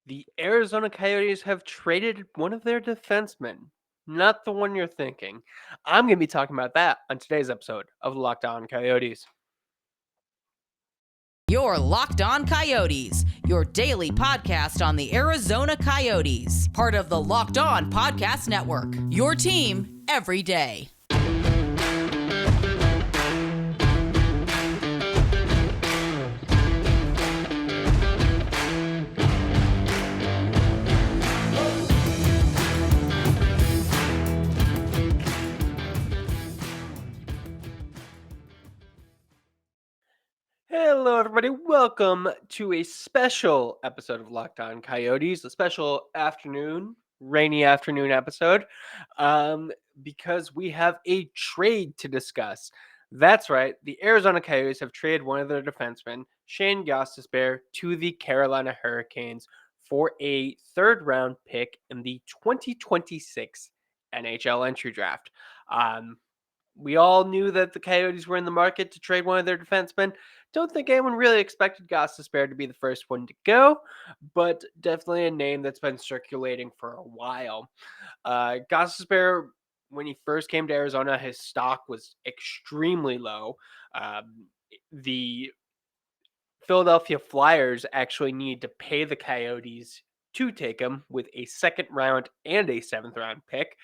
The Arizona Coyotes have traded one of their defensemen, not the one you're thinking. I'm going to be talking about that on today's episode of Locked On Coyotes. Your Locked On Coyotes, your daily podcast on the Arizona Coyotes, part of the Locked On Podcast Network. Your team every day. Hello, everybody. Welcome to a special episode of Locked On Coyotes, a special rainy afternoon episode, because we have a trade to discuss. That's right. The Arizona Coyotes have traded one of their defensemen, Shayne Gostisbehere, to the Carolina Hurricanes for a third-round pick in the 2026 NHL entry draft. We all knew that the Coyotes were in the market to trade one of their defensemen. Don't think anyone really expected Gostisbehere to be the first one to go, but definitely a name that's been circulating for a while. Gostisbehere, when he first came to Arizona, his stock was extremely low. The Philadelphia Flyers actually need to pay the Coyotes to take him with a second round and a seventh round pick,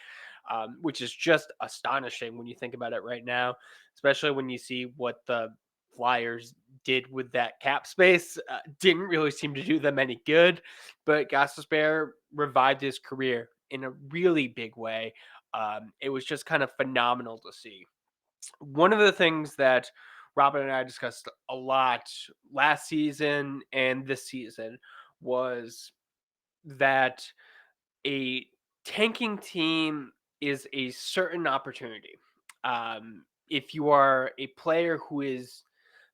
which is just astonishing when you think about it right now, especially when you see what the Flyers did with that cap space. Didn't really seem to do them any good, but Gostisbehere revived his career in a really big way. It was just kind of phenomenal to see. One of the things that Robin and I discussed a lot last season and this season was that a tanking team is a certain opportunity. If you are a player who is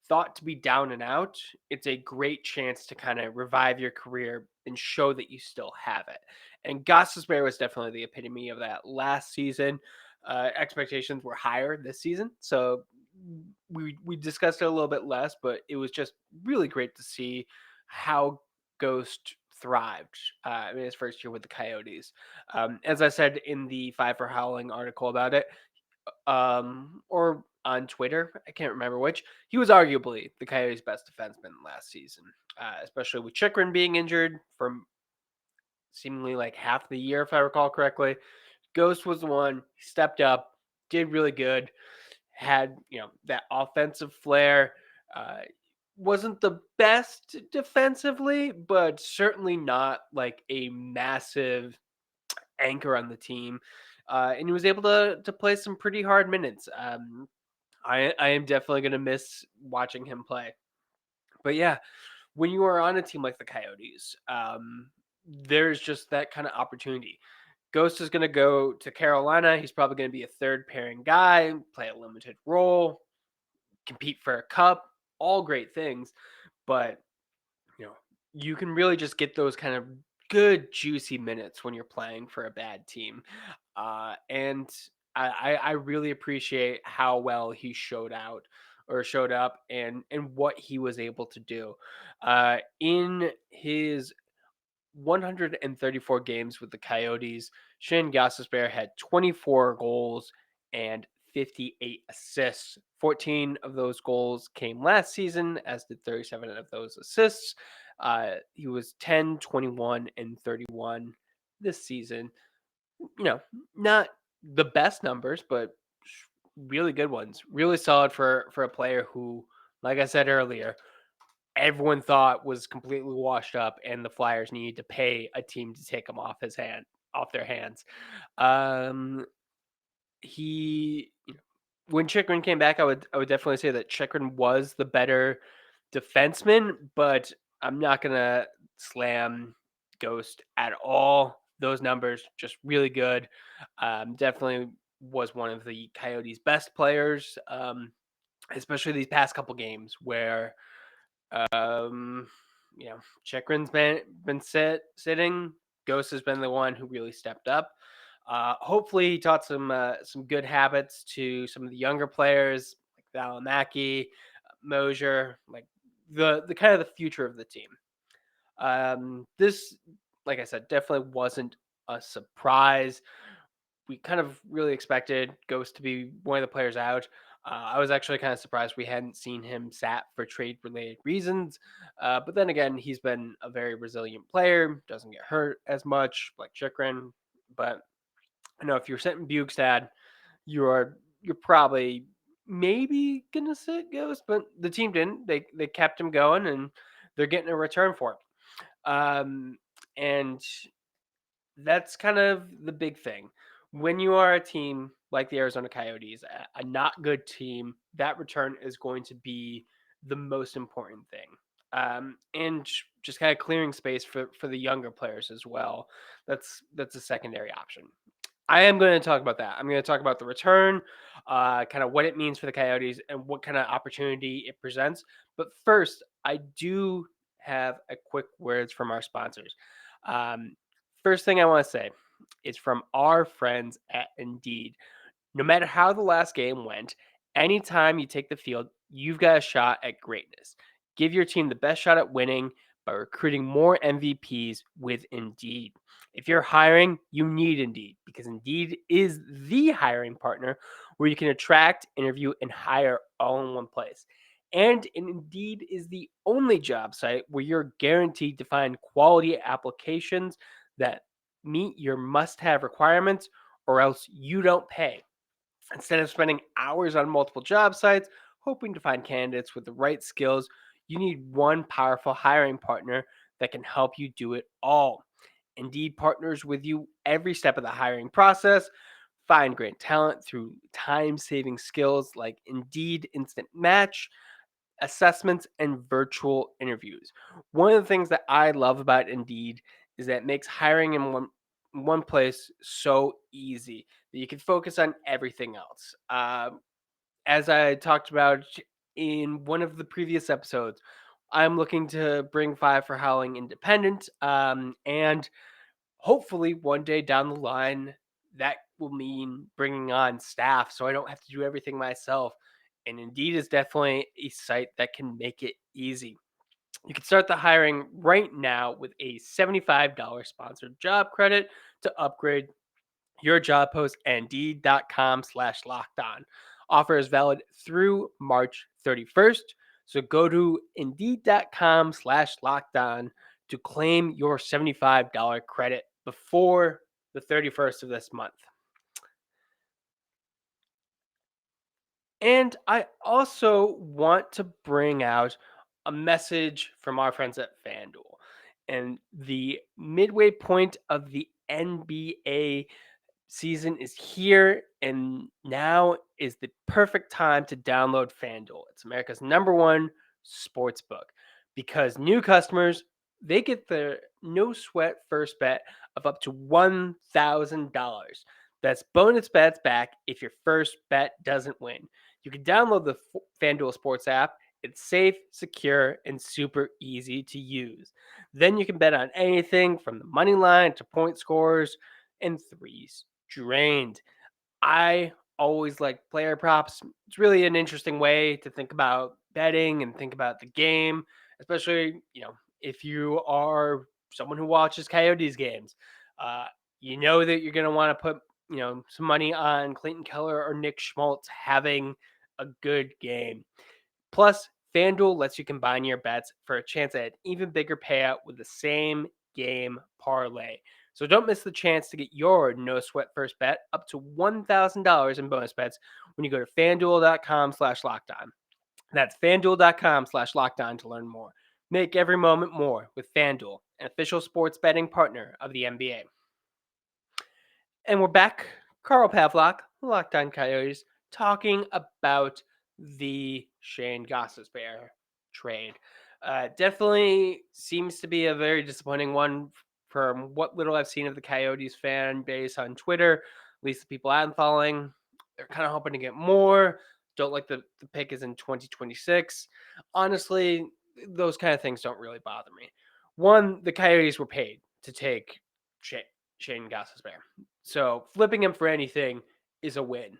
thought to be down and out, it's a great chance to kind of revive your career and show that you still have it. And Gostisbehere was definitely the epitome of that last season. Expectations were higher this season, so we discussed it a little bit less, but it was just really great to see how Ghost thrived in his first year with the Coyotes. As I said in the Five for Howling article about it, or on Twitter, I can't remember which, he was arguably the Coyotes' best defenseman last season, especially with Chychrun being injured for seemingly like half the year, if I recall correctly. Ghost was the one, he stepped up, did really good, had, that offensive flair. Uh, wasn't the best defensively, but certainly not like a massive anchor on the team. And he was able to play some pretty hard minutes. I am definitely going to miss watching him play. But yeah, when you are on a team like the Coyotes, there's just that kind of opportunity. Ghost is going to go to Carolina. He's probably going to be a third pairing guy, play a limited role, compete for a cup, all great things. But, you know, you can really just get those kind of good, juicy minutes when you're playing for a bad team. And I really appreciate how well he showed up and what he was able to do. In his 134 games with the Coyotes, Shayne Gostisbehere had 24 goals and 58 assists. 14 of those goals came last season, as did 37 of those assists. He was 10, 21, and 31 this season. Not the best numbers, but really good ones. Really solid for a player who, like I said earlier, everyone thought was completely washed up, and the Flyers needed to pay a team to take him off their hands. Um, he, when Chychrun came back, I would definitely say that Chychrun was the better defenseman, but I'm not gonna slam Ghost at all. Those numbers just really good. Definitely was one of the Coyotes' best players, especially these past couple games where um, Chychrun's been sitting. Ghost has been the one who really stepped up. Hopefully, he taught some good habits to some of the younger players like Valimaki, Mosier, like the kind of the future of the team. This, like I said, definitely wasn't a surprise. We kind of really expected Ghost to be one of the players out. I was actually kind of surprised we hadn't seen him sat for trade related reasons. But then again, he's been a very resilient player, doesn't get hurt as much like Chychrun. But I know if you're sitting Bukestad, you're probably maybe gonna sit Ghost, but the team didn't. They kept him going and they're getting a return for it. And that's kind of the big thing. When you are a team like the Arizona Coyotes, a not good team, that return is going to be the most important thing. And just kind of clearing space for the younger players as well. That's a secondary option. I am going to talk about that. I'm going to talk about the return, kind of what it means for the Coyotes, and what kind of opportunity it presents. But first, I do have a quick words from our sponsors. Um, First thing I want to say is from our friends at Indeed. No matter how the last game went, anytime you take the field, you've got a shot at greatness. Give your team the best shot at winning by recruiting more MVPs with Indeed. If you're hiring, you need Indeed because Indeed is the hiring partner where you can attract, interview, and hire all in one place. And Indeed is the only job site where you're guaranteed to find quality applications that meet your must have requirements, or else you don't pay. Instead of spending hours on multiple job sites hoping to find candidates with the right skills, you need one powerful hiring partner that can help you do it all. Indeed partners with you every step of the hiring process. Find great talent through time saving skills like Indeed Instant Match, assessments, and virtual interviews. One of the things that I love about Indeed is that it makes hiring in one place so easy that you can focus on everything else. As I talked about in one of the previous episodes, I'm looking to bring Five for Howling independent, and hopefully one day down the line, that will mean bringing on staff so I don't have to do everything myself. And Indeed is definitely a site that can make it easy. You can start the hiring right now with a $75 sponsored job credit to upgrade your job post at indeed.com/locked on. Offer is valid through March 31st. So go to indeed.com/locked on to claim your $75 credit before the 31st of this month. And I also want to bring out a message from our friends at FanDuel. And the midway point of the NBA season is here, and now is the perfect time to download FanDuel. It's America's #1 sports book because new customers, they get their no sweat first bet of up to $1,000. That's bonus bets back if your first bet doesn't win. You can download the FanDuel Sports app. It's safe, secure, and super easy to use. Then you can bet on anything from the money line to point scores and threes drained. I always like player props. It's really an interesting way to think about betting and think about the game, especially, if you are someone who watches Coyotes games. Uh, you know that you're going to want to put, some money on Clayton Keller or Nick Schmaltz having a good game. Plus, FanDuel lets you combine your bets for a chance at an even bigger payout with the same game parlay. So don't miss the chance to get your no sweat first bet up to $1,000 in bonus bets when you go to fanduel.com/lockdown. That's fanduel.com/lockdown to learn more. Make every moment more with FanDuel, an official sports betting partner of the NBA. And we're back. Carl Pavlock, Locked On Coyotes, talking about the Shayne Gostisbehere trade. Definitely seems to be a very disappointing one from what little I've seen of the Coyotes fan base on Twitter, at least the people I'm following. They're kind of hoping to get more. Don't like the pick is in 2026. Honestly, those kind of things don't really bother me. One, the Coyotes were paid to take Shayne Gostisbehere. So flipping him for anything is a win.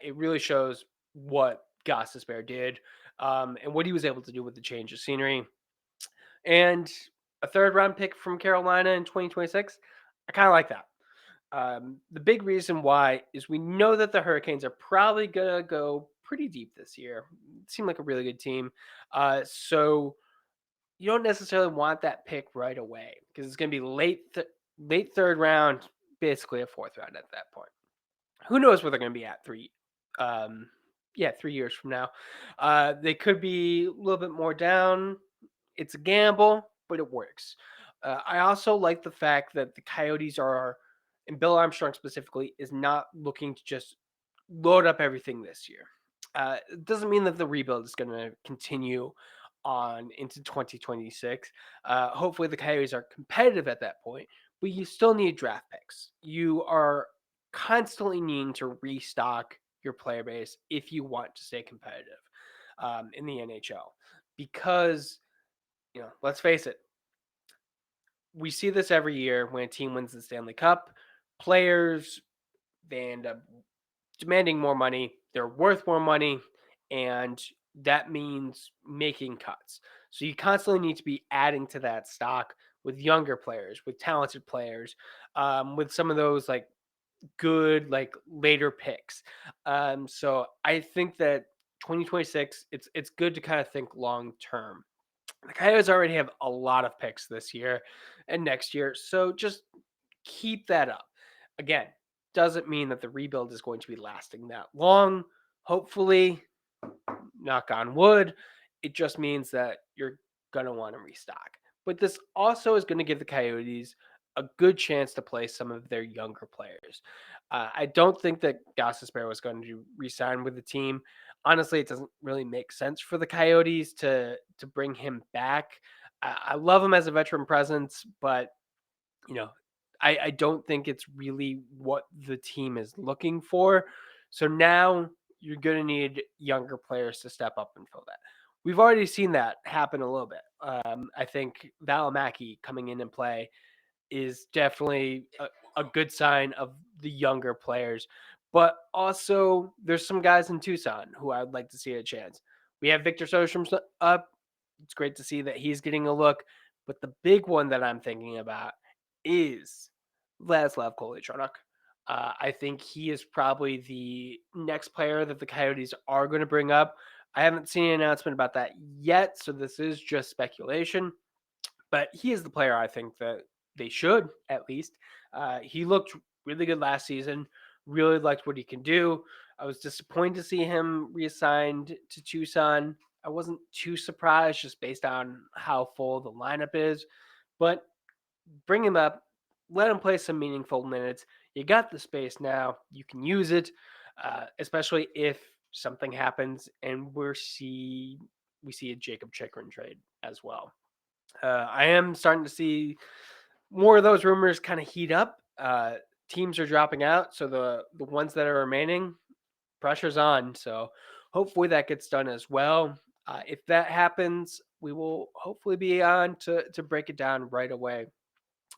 It really shows what Gostisbehere did, and what he was able to do with the change of scenery. And a third round pick from Carolina in 2026. I kind of like that. The big reason why is we know that the Hurricanes are probably gonna go pretty deep this year. Seem like a really good team. So you don't necessarily want that pick right away because it's gonna be late third round, basically a fourth round at that point. Who knows where they're gonna be at um, 3 years from now. They could be a little bit more down. It's a gamble, but it works. I also like the fact that the Coyotes are, and Bill Armstrong specifically, is not looking to just load up everything this year. It doesn't mean that the rebuild is going to continue on into 2026. Hopefully, the Coyotes are competitive at that point, but you still need draft picks. You are constantly needing to restock your player base if you want to stay competitive in the NHL because let's face it, we see this every year when a team wins the Stanley Cup. Players, they end up demanding more money. They're worth more money, and that means making cuts. So you constantly need to be adding to that stock with younger players, with talented players, with some of those like good like later picks. So I think that 2026, it's good to kind of think long term. The Coyotes already have a lot of picks this year and next year, so just keep that up. Again, doesn't mean that the rebuild is going to be lasting that long. Hopefully, knock on wood, it just means that you're going to want to restock. But this also is going to give the Coyotes a good chance to play some of their younger players. I don't think that Gostisbehere was going to resign with the team. Honestly, it doesn't really make sense for the Coyotes to bring him back. I love him as a veteran presence, but you know, I don't think it's really what the team is looking for. So now you're going to need younger players to step up and fill that. We've already seen that happen a little bit. I think Valimaki coming in and play is definitely a good sign of the younger players. But also, there's some guys in Tucson who I'd like to see a chance. We have Victor Soderstrom up. It's great to see that he's getting a look. But the big one that I'm thinking about is Vladislav Kolyachonok. I think he is probably the next player that the Coyotes are going to bring up. I haven't seen an announcement about that yet, so this is just speculation. But he is the player I think that they should at least. He looked really good last season. Really liked what he can do. I was disappointed to see him reassigned to Tucson. I wasn't too surprised just based on how full the lineup is, but bring him up, let him play some meaningful minutes. You got the space now. You can use it, especially if something happens and we see a Jakob Chychrun trade as well. I am starting to see more of those rumors kind of heat up. Teams are dropping out, so the ones that are remaining, pressure's on. So hopefully that gets done as well. If that happens, we will hopefully be on to break it down right away.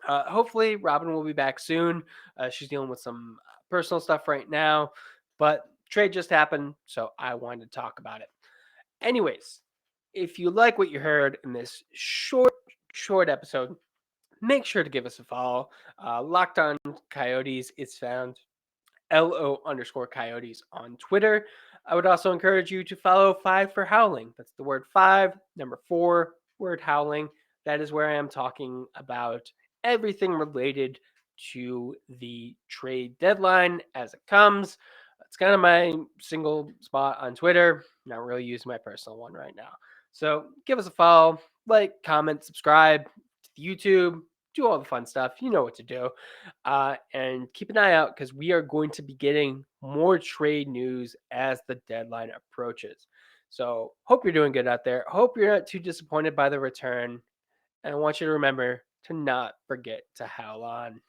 Hopefully Robin will be back soon. She's dealing with some personal stuff right now, but trade just happened, so I wanted to talk about it. Anyways, if you like what you heard in this short episode, make sure to give us a follow. Locked on Coyotes is found LO_Coyotes on Twitter. I would also encourage you to follow 5 for Howling. That's the word 5, number 4, word howling. That is where I am talking about everything related to the trade deadline as it comes. It's kind of my single spot on Twitter. Not really using my personal one right now. So give us a follow, like, comment, subscribe to YouTube, do all the fun stuff. You know what to do. And keep an eye out because we are going to be getting more trade news as the deadline approaches. So, hope you're doing good out there. Hope you're not too disappointed by the return. And I want you to remember to not forget to howl on.